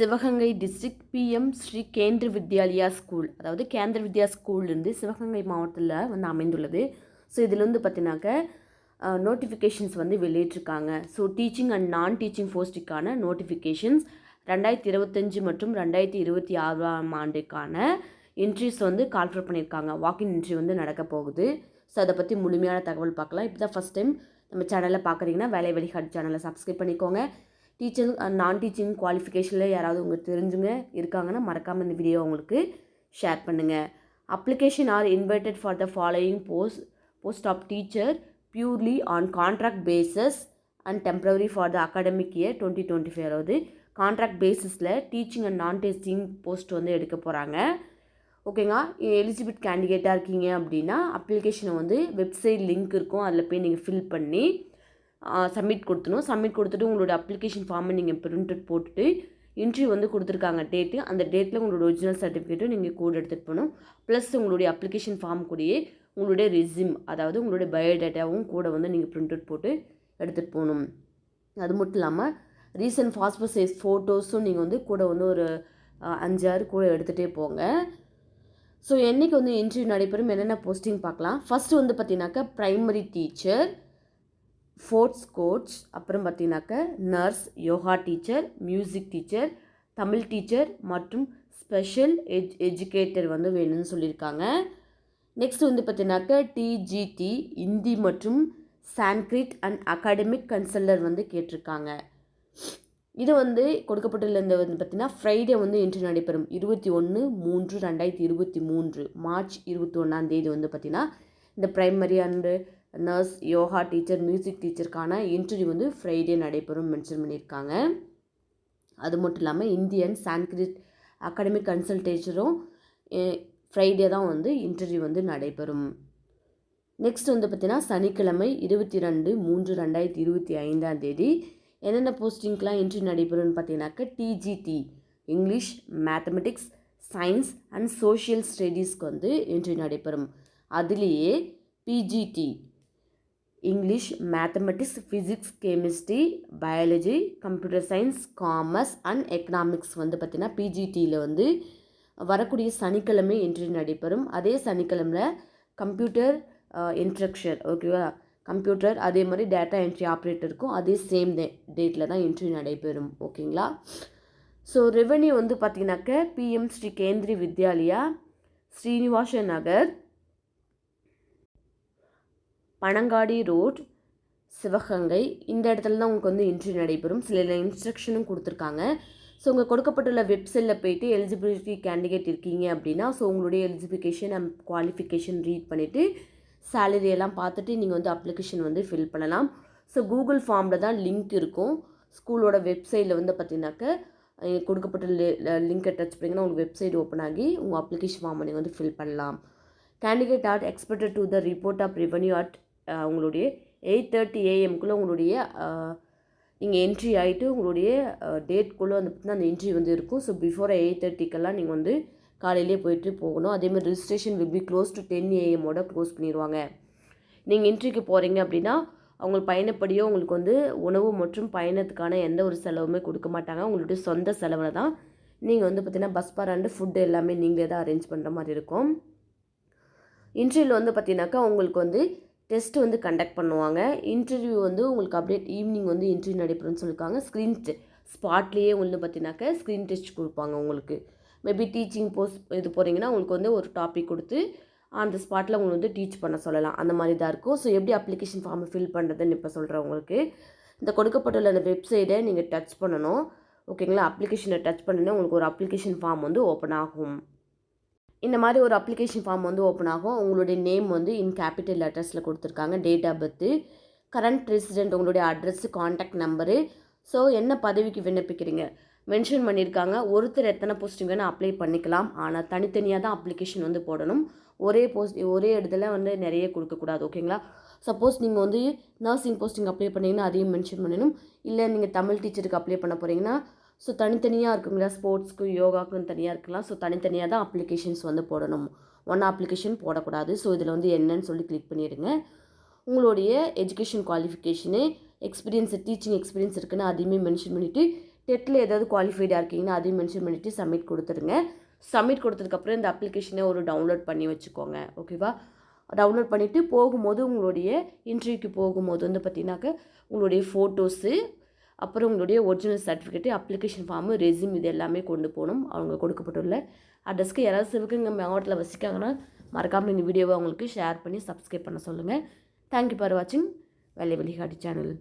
Sivaganga district PM Sri கேந்திர Vidyalaya school, அதாவது கேந்திர வித்யா ஸ்கூல்லேருந்து சிவகங்கை மாவட்டத்தில் வந்து அமைந்துள்ளது. ஸோ இதில் வந்து பார்த்தினாக்க நோட்டிஃபிகேஷன்ஸ் வந்து வெளியிட்டிருக்காங்க. So teaching and non teaching போஸ்ட்டுக்கான notifications 2025 மற்றும் 2026ஆம் ஆண்டுக்கான இன்ட்ரிஸ் வந்து கால்ஃபர் பண்ணியிருக்காங்க. வாக்கின் இன்ட்ரி வந்து நடக்க போகுது. ஸோ அதை பற்றி முழுமையான தகவல் பார்க்கலாம். இப்போ தான் ஃபஸ்ட் டைம் நம்ம சேனலில் பார்க்குறீங்கன்னா வேலை வழிகாட்டு சேனலை சப்ஸ்கிரைப் பண்ணிக்கோங்க. டீச்சிங் அண்ட் நான் டீச்சிங் குவாலிஃபிகேஷனில் யாராவது உங்களுக்கு தெரிஞ்சுங்க இருக்காங்கன்னா மறக்காமல் இந்த வீடியோ உங்களுக்கு ஷேர் பண்ணுங்கள். Application are invited for the following post of teacher purely on contract basis and temporary for the academic year 2025. அதாவது கான்ட்ராக்ட் பேசிஸில் teaching and non teaching post வந்து எடுக்க போகிறாங்க. ஓகேங்களா. எலிஜிபிள் கேண்டிடேட்டாக இருக்கீங்க அப்படின்னா அப்ளிகேஷனை வந்து வெப்சைட் லிங்க் இருக்கும், அதில் போய் நீங்கள் ஃபில் பண்ணி சப்மிட் கொடுத்துணும். சப்மிட் கொடுத்துட்டு உங்களோட அப்ளிகேஷன் ஃபார்மை நீங்கள் பிரிண்ட் போட்டுட்டு இன்டர்வியூ வந்து கொடுத்துருக்காங்க டேட்டு, அந்த டேட்டில் உங்களோட ஒரிஜினல் சர்டிஃபிகேட்டும் நீங்கள் கூட எடுத்துகிட்டு போகணும். ப்ளஸ் உங்களுடைய அப்ளிகேஷன் ஃபார்ம் கூடயே உங்களுடைய ரெஸ்யூம், அதாவது உங்களுடைய பயோடேட்டாவும் கூட வந்து நீங்கள் பிரிண்ட் அவுட் போட்டு எடுத்துகிட்டு போகணும். அது மட்டும் இல்லாமல் ரீசன்ட் பாஸ்போர்ட் சைஸ் ஃபோட்டோஸும் நீங்கள் வந்து கூட வந்து ஒரு 5-6 கூட எடுத்துகிட்டே போங்க. ஸோ என்றைக்கு வந்து இன்டர்வியூ நடைபெறும், என்னென்ன போஸ்டிங் பார்க்கலாம். ஃபஸ்ட்டு வந்து பார்த்தீங்கன்னாக்கா ப்ரைமரி டீச்சர், ஸ்போர்ட்ஸ் கோச், அப்புறம் பார்த்தீங்கன்னாக்க nurse, yoga teacher, music teacher, Tamil teacher மற்றும் ஸ்பெஷல் எஜுகேட்டர் வந்து வேணும்னு சொல்லியிருக்காங்க. நெக்ஸ்ட் வந்து பார்த்தீங்கன்னாக்க டிஜிடி ஹிந்தி மற்றும் சான்ஸ்கிரிட் அண்ட் அகாடமிக் கன்சல்டர் வந்து கேட்டிருக்காங்க. இது வந்து கொடுக்கப்பட்டுள்ள இந்த வந்து பார்த்திங்கன்னா ஃப்ரைடே வந்து இன்டர்வியூ நடைபெறும். 21/3/2023 மார்ச் 21 வந்து பார்த்திங்கன்னா இந்த primary and nurse, yoga teacher, music டீச்சருக்கான இன்டர்வியூ வந்து ஃப்ரைடே நடைபெறும் மென்ஷன் பண்ணியிருக்காங்க. அது மட்டும் இல்லாமல் இந்தியன் சான்ஸ்கிரிட் அகாடமிக் கன்சல்டேஷரும் ஃப்ரைடே தான் வந்து இன்டர்வியூ வந்து நடைபெறும். நெக்ஸ்ட் வந்து பார்த்திங்கன்னா சனிக்கிழமை 22/3/2025 என்னென்ன போஸ்டிங்க்கெலாம் இன்டர்வியூ நடைபெறும்னு பார்த்தீங்கன்னாக்க TGT English, mathematics, science and social ஸ்டடீஸ்க்கு வந்து இன்டர்வியூ நடைபெறும். அதுலேயே PGT English, mathematics, physics, chemistry, biology, computer science, commerce and economics வந்து பார்த்திங்கன்னா பிஜிடியில் வந்து வரக்கூடிய சனிக்கிழமை இன்டர்வியூ நடைபெறும். அதே சனிக்கிழமையில் கம்ப்யூட்டர் இன்ஸ்ட்ரக்ஷன், ஓகேவா, கம்ப்யூட்டர் அதே மாதிரி டேட்டா என்ட்ரி ஆப்ரேட்டருக்கும் அதே சேம் டேட்டில் தான் இன்டர்வியூ நடைபெறும். ஓகேங்களா. ஸோ ரெவென்யூ வந்து பார்த்திங்கனாக்க பிஎம் ஸ்ரீ கேந்திரிய வித்யாலயா, ஸ்ரீனிவாச நகர், பனங்காடி ரோட், சிவகங்கை, இந்த இடத்துல தான் உங்களுக்கு வந்து இன்டர்வியூ நடைபெறும். சில இன்ஸ்ட்ரக்ஷனும் கொடுத்துருக்காங்க. ஸோ உங்கள் கொடுக்கப்பட்டுள்ள வெப்சைட்டில் போய்ட்டு எலிஜிபிலிட்டி கேண்டிடேட் இருக்கீங்க அப்படின்னா ஸோ உங்களுடைய எலிஜிபிகேஷன் அண்ட் குவாலிஃபிகேஷன் ரீட் பண்ணிவிட்டு சேலரி எல்லாம் பார்த்துட்டு நீங்கள் வந்து அப்ளிகேஷன் வந்து ஃபில் பண்ணலாம். ஸோ கூகுள் ஃபார்மில் தான் லிங்க் இருக்கும். ஸ்கூலோட வெப்சைட்டில் வந்து பார்த்தீங்கன்னாக்க கொடுக்கப்பட்ட லிங்கை டச் பண்ணிங்கன்னா உங்களுக்கு வெப்சைட் ஓப்பன் ஆகி உங்கள் அப்ளிகேஷன் ஃபார்மை நீங்கள் வந்து ஃபில் பண்ணலாம். Candidate are expected to the report of revenue at உங்களுடைய 8:30 AM உங்களுடைய நீங்கள் என்ட்ரி ஆகிட்டு உங்களுடைய டேட்குள்ளே வந்து பார்த்திங்கன்னா அந்த என்ட்ரி வந்து இருக்கும். ஸோ பிஃபோர் 8:30 நீங்கள் வந்து காலையிலே போயிட்டு போகணும். அதேமாதிரி registration will be close to 10 AM close பண்ணிடுவாங்க. நீங்கள் என்ட்ரிக்கு போகிறீங்க அப்படின்னா அவங்க பயணப்படியோ உங்களுக்கு வந்து உணவு மற்றும் பயணத்துக்கான எந்த ஒரு செலவுமே கொடுக்க மாட்டாங்க. உங்களுடைய சொந்த செலவில் தான் நீங்கள் வந்து பார்த்திங்கன்னா பஸ் பார் அண்டு ஃபுட்டு எல்லாமே நீங்களே தான் அரேஞ்ச் பண்ணுற மாதிரி இருக்கும். இன்டர்வியூவில் வந்து பார்த்தீங்கன்னாக்கா உங்களுக்கு வந்து டெஸ்ட்டு வந்து கண்டக்ட் பண்ணுவாங்க. இன்டர்வியூ வந்து உங்களுக்கு அப்டேட் ஈவினிங் வந்து இன்டர்வியூ நடைபெறும்னு சொல்லியிருக்காங்க. ஸ்பாட்லேயே வந்து பார்த்தீங்கன்னாக்கா ஸ்க்ரீன் டெஸ்ட் கொடுப்பாங்க உங்களுக்கு. மேபி டீச்சிங் போஸ்ட் இது போகிறீங்கன்னா உங்களுக்கு வந்து ஒரு டாபிக் கொடுத்து அந்த ஸ்பாட்டில் உங்களுக்கு வந்து டீச் பண்ண சொல்லலாம். அந்த மாதிரி தான் இருக்கும். ஸோ எப்படி அப்ளிகேஷன் ஃபார்மை ஃபில் பண்ணுறதுன்னு இப்போ சொல்கிறேன் உங்களுக்கு. இந்த கொடுக்கப்பட்டுள்ள அந்த வெப்சைட்டை நீங்கள் டச் பண்ணணும். ஓகேங்களா. அப்ளிகேஷனை டச் பண்ணினா உங்களுக்கு ஒரு அப்ளிகேஷன் ஃபார்ம் வந்து ஓப்பன் ஆகும். இந்த மாதிரி ஒரு அப்ளிகேஷன் ஃபார்ம் வந்து ஓப்பன் ஆகும். உங்களுடைய நேம் வந்து இன் கேபிட்டல் லெட்டர்ஸில் கொடுத்துருக்காங்க, date of birth, current resident, உங்களுடைய அட்ரஸ்ஸு, கான்டாக்ட் நம்பரு, ஸோ என்ன பதவிக்கு விண்ணப்பிக்கிறீங்க மென்ஷன் பண்ணியிருக்காங்க. ஒருத்தர் எத்தனை போஸ்டிங் வேணால் அப்ளை பண்ணிக்கலாம். ஆனால் தனித்தனியாக தான் அப்ளிகேஷன் வந்து போடணும். ஒரே இடத்துல வந்து நிறைய கொடுக்கக்கூடாது. ஓகேங்களா. சப்போஸ் நீங்கள் வந்து நர்சிங் போஸ்டிங் அப்ளை பண்ணிங்கன்னா அதையும் மென்ஷன் பண்ணணும். இல்லை நீங்கள் தமிழ் டீச்சருக்கு அப்ளை பண்ண போகிறீங்கன்னா ஸோ தனித்தனியாக இருக்குங்களா, ஸ்போர்ட்ஸ்க்கு யோகாக்குன்னு தனியாக இருக்கலாம். ஸோ தனித்தனியாக தான் அப்ளிகேஷன்ஸ் வந்து போடணும். ஒன் அப்ளிகேஷன் போடக்கூடாது. ஸோ இதில் வந்து என்னன்னு சொல்லி கிளிக் பண்ணிடுங்க. உங்களுடைய education qualification, experience, teaching experience இருக்குன்னு அதையுமே மென்ஷன் பண்ணிவிட்டு டெட்டில் ஏதாவது குவாலிஃபைடாக இருக்கீங்கன்னா அதையும் மென்ஷன் பண்ணிவிட்டு சப்மிட் கொடுத்துருங்க. சப்மிட் கொடுத்ததுக்கப்புறம் இந்த அப்ளிகேஷனை ஒரு டவுன்லோட் பண்ணி வச்சுக்கோங்க. ஓகேவா? டவுன்லோட் பண்ணிவிட்டு போகும்போது உங்களுடைய இன்டர்வியூக்கு போகும்போது வந்து பார்த்தீங்கன்னாக்க உங்களுடைய ஃபோட்டோஸு, அப்புறம் உங்களுடைய original certificate, application form, resume இது எல்லாமே கொண்டு போகணும். அவங்க கொடுக்கப்பட்டுள்ள அட்ரஸ்க்கு. யாராவது சிவகங்கை மாவட்டத்தில் வசிக்காங்கன்னா மறக்காமல் இந்த வீடியோவை அவங்களுக்கு ஷேர் பண்ணி சப்ஸ்கிரைப் பண்ண சொல்லுங்கள். தேங்க்யூ ஃபார் வாட்சிங் வேலை வழிகாட்டி சேனல்.